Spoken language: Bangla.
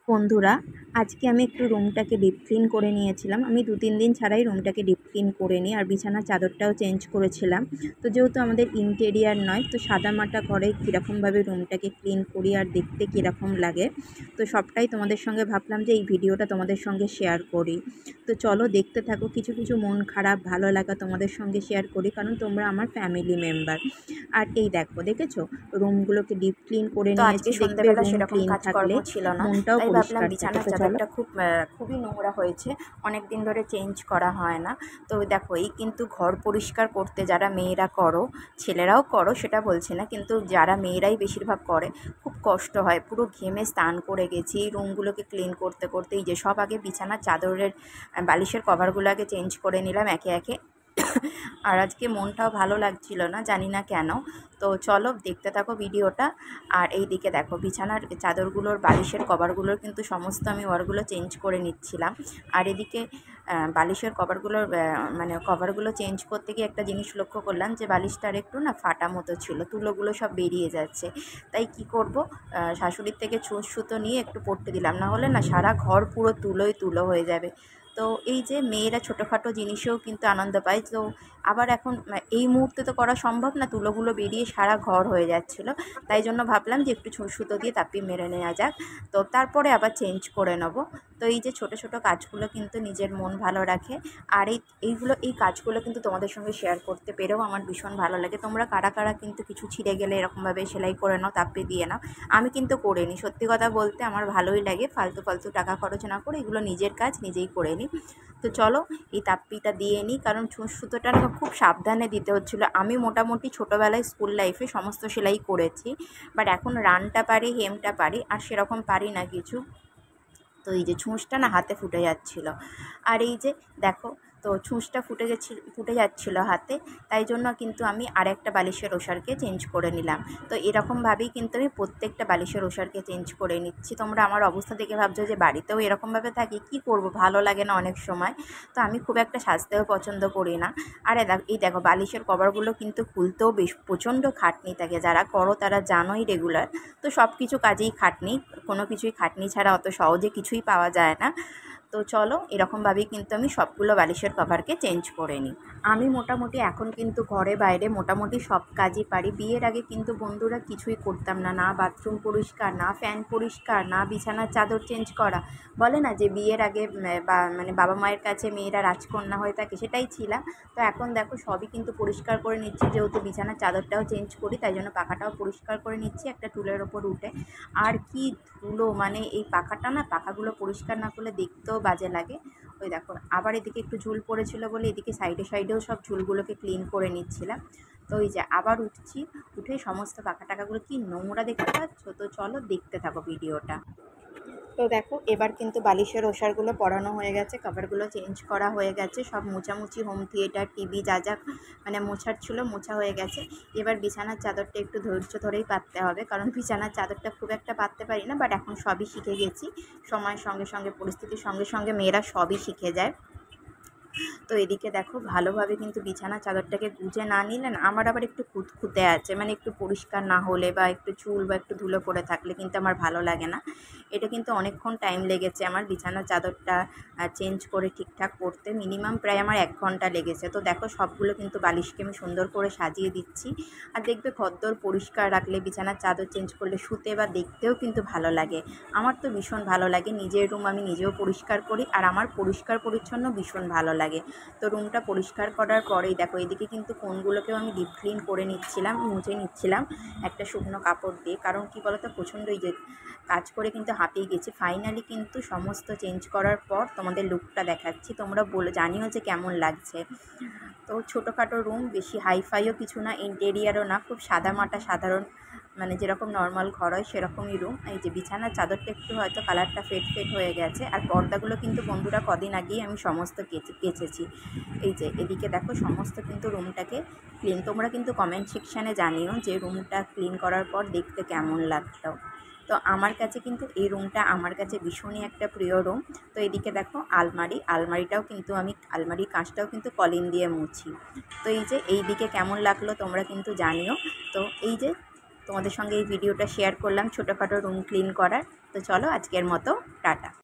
বন্ধুরা, আজকে আমি একটু রুমটাকে ডিপ ক্লিন করে নিয়েছিলাম। আমি ২-৩ দিন ছাড়াই রুমটাকে ডিপ ক্লিন করে নিই, আর বিছানার চাদরটাও চেঞ্জ করেছিলাম। তো যেহেতু আমাদের ইন্টেরিয়ার নয়, তো সাদামাটা ঘরে কীরকমভাবে রুমটাকে ক্লিন করি আর দেখতে কীরকম লাগে, তো সবটাই তোমাদের সঙ্গে ভাবলাম যে এই ভিডিওটা তোমাদের সঙ্গে শেয়ার করি। তো চলো দেখতে থাকো। কিছু কিছু মন খারাপ ভালো লাগা তোমাদের সঙ্গে শেয়ার করি, কারণ তোমরা আমার ফ্যামিলি মেম্বার। আর এই দেখো, দেখেছো রুমগুলোকে ডিপ ক্লিন করে তো আজকে নিয়েছি। দেখবে সন্ধ্যেবেলা রুম সেরকম ক্লিন কাজকর্ম থাকলে ছিল না, মনটাও তাই ভাবলাম পরিষ্কার থাকে। বিছানার তো চলো। চাদরটা খুবই নোংরা হয়েছে, অনেক দিন ধরে চেঞ্জ করা হয় না। তো দেখো, এই কিন্তু ঘর পরিষ্কার করতে যারা মেয়েরা করো, ছেলেরাও করো সেটা বলছি না, কিন্তু যারা মেয়েরাই বেশিরভাগ করে, খুব কষ্ট হয়। পুরো ঘেমে স্নান করে গেছি এই রুমগুলোকে ক্লিন করতে করতে। এই যে সব আগে বিছানার চাদরের বালিশের কভারগুলো আগে চেঞ্জ করে নিলাম একে একে। আর আজকে মনটাও ভালো লাগছিল না, জানি না কেন। তো চলো দেখতে থাকো ভিডিওটা। আর এই দিকে দেখো, বিছানার চাদরগুলোর বালিশের কভারগুলোর কিন্তু সমস্ত আমি ওয়ারগুলো চেঞ্জ করে নিচ্ছিলাম। আর এদিকে বালিশের কভারগুলোর মানে কভারগুলো চেঞ্জ করতে গিয়ে একটা জিনিস লক্ষ্য করলাম যে বালিশটার একটু না ফাটা মতো ছিল, তুলোগুলো সব বেরিয়ে যাচ্ছে। তাই কি করব, শাশুড়ির থেকে ছুঁচ সুতো নিয়ে একটু পরতে দিলাম, না হলে না সারা ঘর পুরো তুলোই তুলো হয়ে যাবে। তো এই যে মেয়েরা ছোটোখাটো জিনিসেও কিন্তু আনন্দ পায়। তো আবার এখন এই মুহূর্তে তো করা সম্ভব না, তুলোগুলো বেরিয়ে সারা ঘর হয়ে যাচ্ছিলো। তাই জন্য ভাবলাম যে একটু সুতো দিয়ে তাপিয়ে মেরে নেওয়া যাক, তো তারপরে আবার চেঞ্জ করে নেবো। তো এই যে ছোটো ছোটো কাজগুলো কিন্তু নিজের মন ভালো রাখে। আর এই কাজগুলো কিন্তু তোমাদের সঙ্গে শেয়ার করতে পেরেও আমার ভীষণ ভালো লাগে। তোমরা কারা কারা কিন্তু কিছু ছিঁড়ে গেলে এরকমভাবে সেলাই করে নাও, তাপিয়ে দিয়ে নাও। আমি কিন্তু করে নিই, সত্যি কথা বলতে আমার ভালোই লাগে। ফালতু ফালতু টাকা খরচ না করে এগুলো নিজের কাজ নিজেই করে নিই। তো চলো এই তাপ্পিটা দিয়ে নিই, কারণ ছুঁচ সুতোটা না খুব সাবধানে দিতে হচ্ছিলো। আমি মোটামুটি ছোটোবেলায় স্কুল লাইফে সমস্ত সেলাই করেছি, বাট এখন রানটা পারি, হেমটা পারি, আর সেরকম পারি না কিছু। তো এই যে ছুঁচটা না হাতে ফুটে যাচ্ছিলো। আর এই যে দেখো, তো ছুঁচটা ফুটে যাচ্ছিলো হাতে, তাই জন্য কিন্তু আমি আরেকটা বালিশের ওষারকে চেঞ্জ করে নিলাম। তো এরকমভাবেই কিন্তু আমি প্রত্যেকটা বালিশের ওষারকে চেঞ্জ করে নিচ্ছি। তোমরা আমার অবস্থা দেখে ভাবছো যে বাড়িতেও এরকমভাবে থাকি, কী করব, ভালো লাগে না অনেক সময়। তো আমি খুব একটা সাজতেও পছন্দ করি না। আর এই দেখো বালিশের কভারগুলো কিন্তু খুলতেও বেশ প্রচণ্ড খাটনি থাকে, যারা করো তারা জানোই রেগুলার। তো সব কিছু কাজেই খাটনি, কোনো কিছুই খাটনি ছাড়া অত সহজে কিছুই পাওয়া যায় না। তো চলো এরকমভাবেই কিন্তু আমি সবগুলো বালিশের কভারকে চেঞ্জ করে নিই। আমি মোটামুটি এখন কিন্তু ঘরে বাইরে মোটামুটি সব কাজই পারি। বিয়ের আগে কিন্তু বন্ধুরা কিছুই করতাম না, না বাথরুম পরিষ্কার, না ফ্যান পরিষ্কার, না বিছানার চাদর চেঞ্জ করা। বলে না যে বিয়ের আগে মানে বাবা মায়ের কাছে মেয়েরা রাজকন্যা হয়ে থাকে, সেটাই ছিলাম। তো এখন দেখো সবই কিন্তু পরিষ্কার করে নিচ্ছি, যেহেতু বিছানার চাদরটাও চেঞ্জ করি তাই জন্য পাখাটাও পরিষ্কার করে নিচ্ছি একটা টুলের ওপর উঠে। আর কি ধুলো, মানে এই পাখাটা না, পাখাগুলো পরিষ্কার না করলে দেখতেও বাজে লাগে। ওই দেখো আবার এদিকে একটু ঝুল পড়েছিল বলে এদিকে সাইডে সাইডেও সব ঝুলগুলোকে ক্লিন করে নিচ্ছিলাম। তো ওই যে আবার উঠছি, উঠে সমস্ত পাখা টাকাগুলো কি নোংরা দেখতে পাচ্ছ। তো চলো দেখতে থাকো ভিডিওটা। তো দেখো এবার কিন্তু বালিশের ওষারগুলো পরানো হয়ে গেছে, কভারগুলো চেঞ্জ করা হয়ে গেছে, সব মোছামুছি, হোম থিয়েটার, টিভি যা যা মানে মোছার ছিল মোছা হয়ে গেছে। এবার বিছানার চাদরটা একটু ধৈর্য ধরেই পাততে হবে, কারণ বিছানার চাদরটা খুব একটা পাততে পারি না, বাট এখন সবই শিখে গেছি। সময়ের সঙ্গে সঙ্গে, পরিস্থিতির সঙ্গে সঙ্গে মেয়েরা সবই শিখে যায়। তো এদিকে দেখো ভালোভাবে কিন্তু বিছানার চাদরটাকে গুজে না নিলে না, আমার আবার একটু খুঁতখুঁতে আছে, মানে একটু পরিষ্কার না হলে বা একটু চুল বা একটু ধুলো পড়ে থাকলে কিন্তু আমার ভালো লাগে না। এটা কিন্তু অনেকক্ষণ টাইম লেগেছে আমার বিছানার চাদরটা চেঞ্জ করে ঠিকঠাক করতে, মিনিমাম প্রায় আমার 1 ঘন্টা লেগেছে। তো দেখো সবগুলো কিন্তু বালিশকে আমি সুন্দর করে সাজিয়ে দিচ্ছি। আর দেখবে ঘরদোর পরিষ্কার রাখলে, বিছানার চাদর চেঞ্জ করলে শুতে বা দেখতেও কিন্তু ভালো লাগে। আমার তো ভীষণ ভালো লাগে, নিজের রুম আমি নিজেও পরিষ্কার করি, আর আমার পরিষ্কার পরিচ্ছন্ন ভীষণ ভালো লাগে। তো রুমটা পরিষ্কার করার পরেই দেখো এদিকে কিন্তু কোণগুলোকেও আমি ডিপ ক্লিন করে নিচ্ছিলাম, মুছে নিচ্ছিলাম একটা শুকনো কাপড় দিয়ে। কারণ কি বলতো, প্রচণ্ড এই যে কাজ করে কিন্তু হাঁপিয়ে গেছি। ফাইনালি কিন্তু সমস্ত চেঞ্জ করার পর তোমাদের লুকটা দেখাচ্ছি, তোমরা জানিও যে কেমন লাগছে। তো ছোটোখাটো রুম, বেশি হাইফাইও কিছু না, ইন্টেরিয়ারও না, খুব সাদামাটা সাধারণ, মানে যেরকম নর্মাল ঘর হয় সেরকমই রুম। এই যে বিছানার চাদরটা একটু হয়তো কালারটা ফেড হয়ে গেছে, আর পর্দাগুলো কিন্তু বন্ধুরা কদিন আগেই আমি সমস্ত কেচেছি। এই যে এদিকে দেখো সমস্ত কিন্তু রুমটাকে ক্লিন। তোমরা কিন্তু কমেন্ট সেকশানে জানিও যে রুমটা ক্লিন করার পর দেখতে কেমন লাগতো। তো আমার কাছে কিন্তু এই রুমটা আমার কাছে ভীষণই একটা প্রিয় রুম। তো এদিকে দেখো আলমারিটাও কিন্তু আমি আলমারির কাঁচটাও কিন্তু কলিন দিয়ে মুছি। তো এই যে এই দিকে কেমন লাগলো তোমরা কিন্তু জানিও। তো এই যে তোমাদের সঙ্গে এই ভিডিওটা শেয়ার করলাম ছোটোখাটো রুম ক্লিন করার। তো চলো আজকের মতো টাটা।